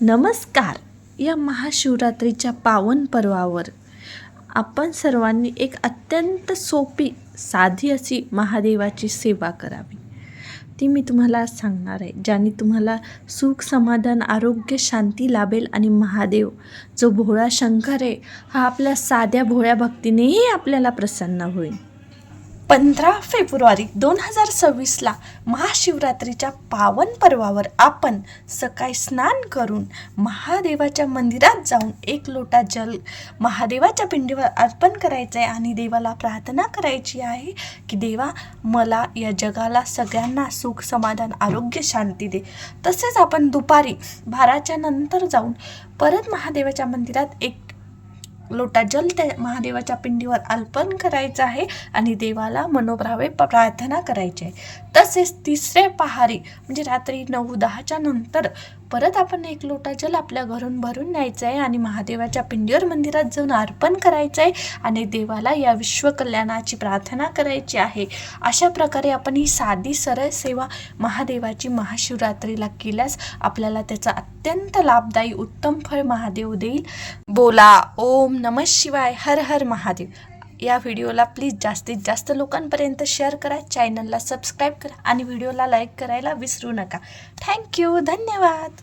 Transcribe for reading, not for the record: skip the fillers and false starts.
नमस्कार. या महाशिवरात्रीच्या पावन पर्वावर आपण सर्वांनी एक अत्यंत सोपी साधी अशी महादेवाची सेवा करावी. ती मी तुम्हाला आज सांगणार आहे, ज्याने तुम्हाला सुख, समाधान, आरोग्य, शांती लाभेल आणि महादेव जो भोळा शंकर आहे हा आपल्या साध्या भोळ्या भक्तीनेही आपल्याला प्रसन्न होईल. 15 फेब्रुवारी 2026ला महाशिवरात्रीच्या पावन पर्वावर आपण सकाळी स्नान करून महादेवाच्या मंदिरात जाऊन 1 लोटा जल महादेवाच्या पिंडीवर अर्पण करायचं आहे आणि देवाला प्रार्थना करायची आहे की देवा मला या जगाला सगळ्यांना सुख, समाधान, आरोग्य, शांती दे. तसेच आपण दुपारी 12च्या नंतर जाऊन परत महादेवाच्या मंदिरात 1 लोटा जल त्या महादेवाच्या पिंडीवर अर्पण करायचं आहे आणि देवाला मनोभावे प्रार्थना करायची आहे. तसेच तिसरे पहारी म्हणजे रात्री 9-10च्या नंतर परत आपण 1 लोटा जल आपल्या घरून भरून न्यायचं आहे आणि महादेवाच्या पिंडीवर मंदिरात जाऊन अर्पण करायचं आहे आणि देवाला या विश्वकल्याणाची प्रार्थना करायची आहे. अशा प्रकारे आपण ही साधी सरळ सेवा महादेवाची महाशिवरात्रीला केल्यास आपल्याला त्याचा अत्यंत लाभदायी उत्तम फळ महादेव देईल. बोला ओम नमः शिवाय, हर हर महादेव. या व्हिडिओला प्लीज जास्तीत जास्त लोकांपर्यंत शेअर करा, चॅनलला सबस्क्राईब करा आणि व्हिडिओला लाईक करायला विसरू नका. थँक्यू, धन्यवाद.